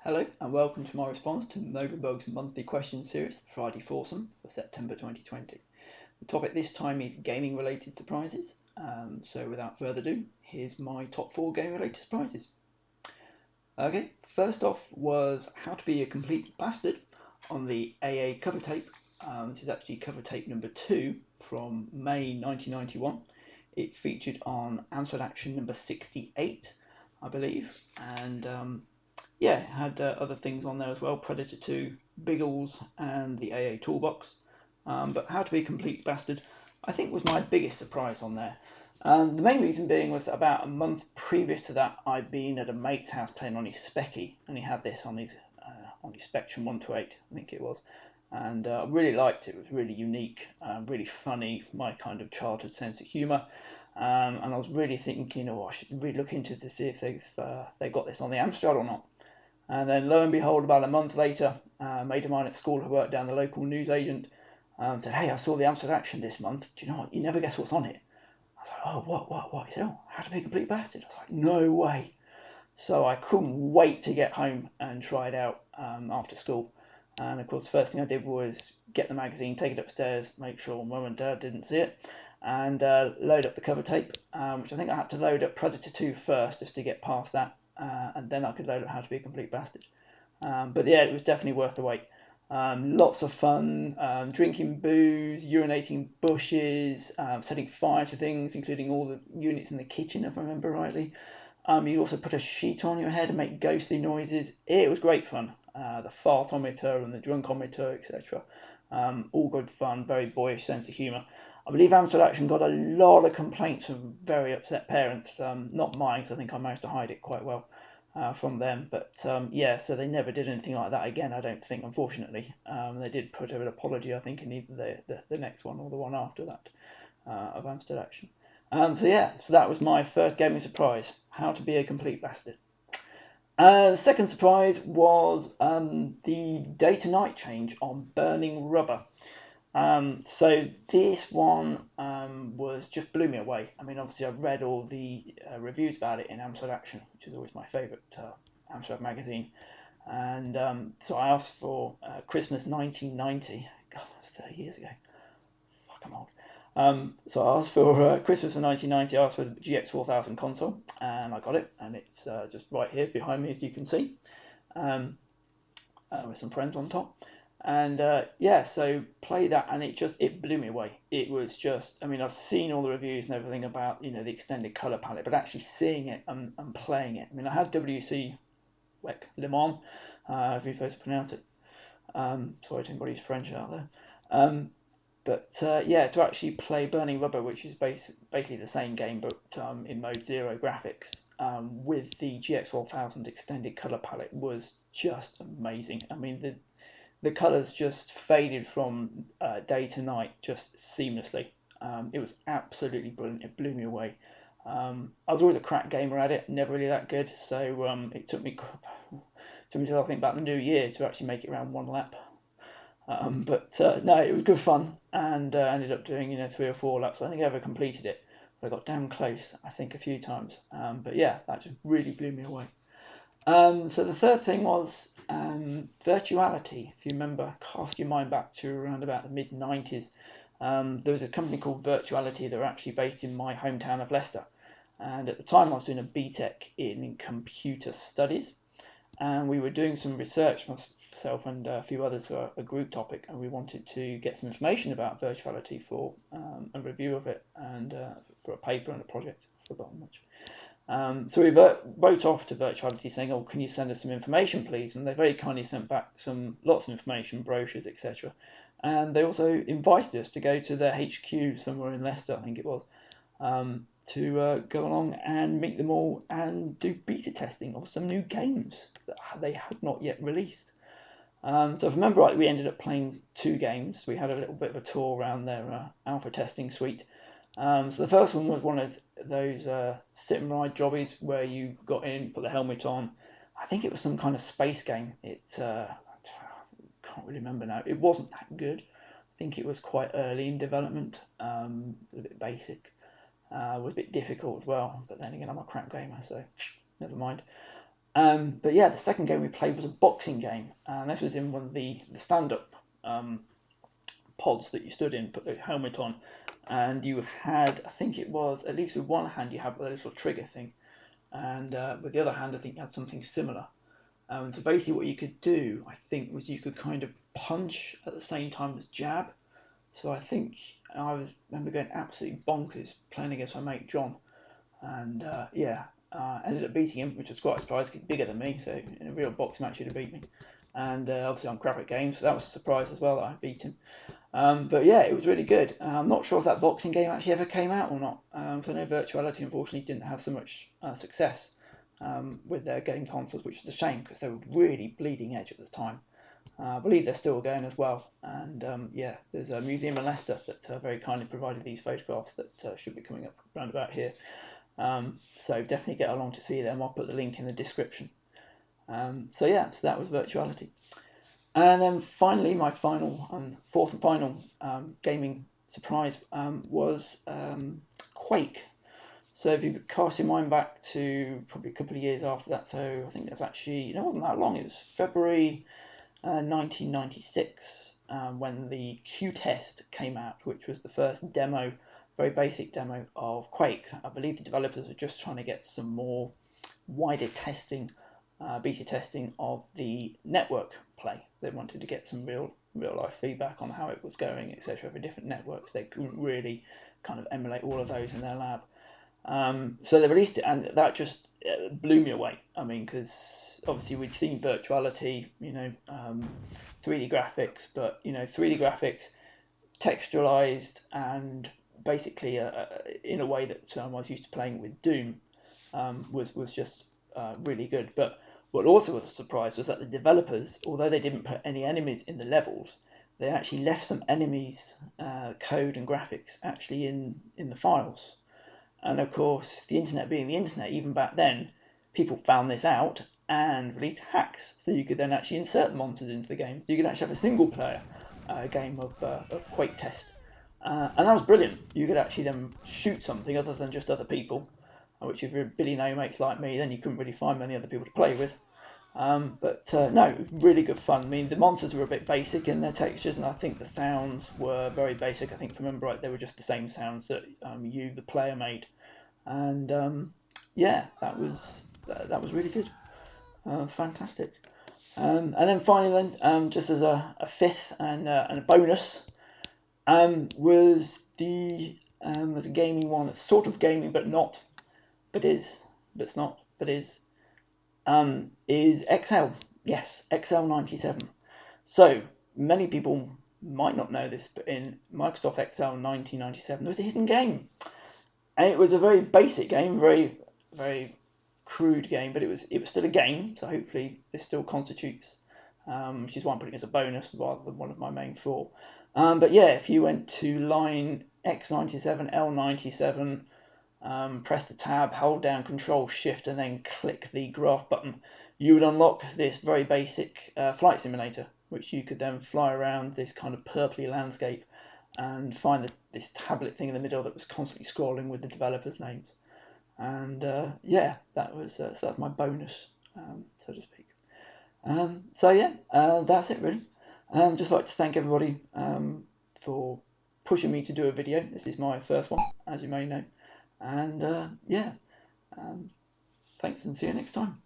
Hello and welcome to my response to Novabug's monthly question series, Friday Foursome for September 2020. The topic this time is gaming related surprises. So without further ado, here's my top 4 gaming related surprises. Okay, first off was How to Be a Complete Bastard on the AA cover tape. This is actually cover tape number 2 from May 1991. It featured on Answered Action number 68, I believe, and yeah, it had other things on there as well, Predator 2, Biggles, and the AA Toolbox. But How to Be a Complete Bastard, I think, was my biggest surprise on there. The main reason being was that about a month previous to that, I'd been at a mate's house playing on his Specky, and he had this on his Spectrum 128, I think it was. And I really liked it. It was really unique, really funny, my kind of childhood sense of humour. And I was really thinking, I should really look into it to see if they've got this on the Amstrad or not. And then lo and behold, about a month later, a mate of mine at school who worked down the local newsagent said, "Hey, I saw the Amsterdam Action this month. Do you know what? You never guess what's on it." I was like, "Oh, what?" He said, "Oh, How to Be a Complete Bastard." I was like, "No way." So I couldn't wait to get home and try it out after school. And of course, the first thing I did was get the magazine, take it upstairs, make sure Mum and Dad didn't see it, and load up the cover tape, which I think I had to load up Predator 2 first just to get past that, and then I could load up How to Be a Complete Bastard. But yeah, it was definitely worth the wait. Lots of fun, drinking booze, urinating bushes, setting fire to things, including all the units in the kitchen, if I remember rightly. You also put a sheet on your head and make ghostly noises. It was great fun. The fartometer and the drunkometer, etc. All good fun, very boyish sense of humour. I believe Amstrad Action got a lot of complaints from very upset parents. Not mine, because I think I managed to hide it quite well from them. But yeah, so they never did anything like that again, I don't think, unfortunately. They did put an apology, I think, in either the next one or the one after that of Amstrad Action. So yeah, so that was my first gaming surprise, How to Be a Complete Bastard. The second surprise was the day to night change on Burning Rubber. So this one was just blew me away. I mean, obviously I've read all the reviews about it in Amstrad Action, which is always my favourite Amstrad magazine. And so I asked for Christmas 1990. God, that's 30 years ago. Fuck, I'm old. So I asked for Christmas of 1990. I asked for the GX4000 console, and I got it, and it's just right here behind me, as you can see, with some friends on top. And yeah, so play that, and it blew me away. It was just, I mean, I've seen all the reviews and everything about the extended color palette, but actually seeing it and playing it. I mean, I had WC Quake Le Mans, if you're supposed to pronounce it. Sorry to anybody who's French out there. But yeah, to actually play Burning Rubber, which is basically the same game but in mode 0 graphics, with the GX1000 extended color palette was just amazing. I mean, the colours just faded from day to night just seamlessly. It was absolutely brilliant. It blew me away. I was always a crack gamer at it, never really that good, so it took me till I think about the new year to actually make it around one lap. But no, it was good fun, and ended up doing 3 or 4 laps. I think I ever completed it, but I got damn close, I think, a few times. But yeah, that just really blew me away. So the third thing was Virtuality. If you remember, cast your mind back to around about the mid-90s. There was a company called Virtuality that were actually based in my hometown of Leicester. And at the time I was doing a BTEC in computer studies. And we were doing some research, myself and a few others, for a group topic. And we wanted to get some information about Virtuality for a review of it and for a paper and a project. I've forgotten much. So we wrote off to Virtuality saying, "Oh, can you send us some information, please?" And they very kindly sent back lots of information, brochures, etc. And they also invited us to go to their HQ somewhere in Leicester, I think it was, to go along and meet them all and do beta testing of some new games that they had not yet released. So if I remember right, we ended up playing 2 games. We had a little bit of a tour around their alpha testing suite. So the first one was one of those sit and ride jobbies where you got in, put the helmet on. I think it was some kind of space game. I can't really remember now. It wasn't that good. I think it was quite early in development, a bit basic. It was a bit difficult as well. But then again, I'm a crap gamer, so never mind. But yeah, the second game we played was a boxing game, and this was in one of the stand-up pods that you stood in, put the helmet on, and you had, I think it was, at least with one hand you had a little trigger thing, and with the other hand I think you had something similar. So basically what you could do, I think, was you could kind of punch at the same time as jab. So I think remember going absolutely bonkers playing against my mate John, and ended up beating him, which was quite a surprise because he's bigger than me. So in a real box match he'd have beat me, and obviously I'm crap at games, so that was a surprise as well that I beat him. But yeah, it was really good. I'm not sure if that boxing game actually ever came out or not. So I know Virtuality unfortunately didn't have so much success with their game consoles, which is a shame because they were really bleeding edge at the time. I believe they're still going as well. And yeah, there's a museum in Leicester that very kindly provided these photographs that should be coming up around about here. So definitely get along to see them. I'll put the link in the description. So yeah, so that was Virtuality. And then finally, my fourth and final gaming surprise was Quake. So if you cast your mind back to probably a couple of years after that, so I think that's actually, it wasn't that long, it was February 1996 when the Q test came out, which was the first demo, very basic demo of Quake. I believe the developers were just trying to get some more wider testing, beta testing of the network play. They wanted to get some real life feedback on how it was going, etc. for different networks. They couldn't really kind of emulate all of those in their lab. So they released it, and that just blew me away. I mean, because obviously we'd seen Virtuality, 3D graphics, but 3D graphics texturalized and basically in a way that I was used to playing with Doom was just really good. But what also was a surprise was that the developers, although they didn't put any enemies in the levels, they actually left some enemies, code and graphics actually in the files. And of course, the internet being the internet, even back then, people found this out and released hacks. So you could then actually insert monsters into the game. You could actually have a single player game of Quake Test. And that was brilliant. You could actually then shoot something other than just other people, which if you're a Billy No mates like me, then you couldn't really find many other people to play with. But no, really good fun. I mean, the monsters were a bit basic in their textures, and I think the sounds were very basic. I think, if I remember right, they were just the same sounds that you, the player, made. And yeah, that was really good, fantastic. And then finally, just as a fifth and a bonus, was a gaming one that's sort of gaming but not, but is, but it's not, but is XL. Yes, XL97. So many people might not know this, but in Microsoft XL 1997 there was a hidden game. And it was a very basic game, very, very crude game, but it was still a game, so hopefully this still constitutes, which is why I'm putting it as a bonus rather than one of my main four. But yeah, if you went to line X97, L97, press the tab, hold down Control Shift, and then click the graph button, you would unlock this very basic flight simulator, which you could then fly around this kind of purpley landscape and find this tablet thing in the middle that was constantly scrolling with the developers' names. And yeah, that was my bonus, so to speak. So yeah, that's it really. Just like to thank everybody for pushing me to do a video. This is my first one, as you may know. And yeah, thanks and see you next time.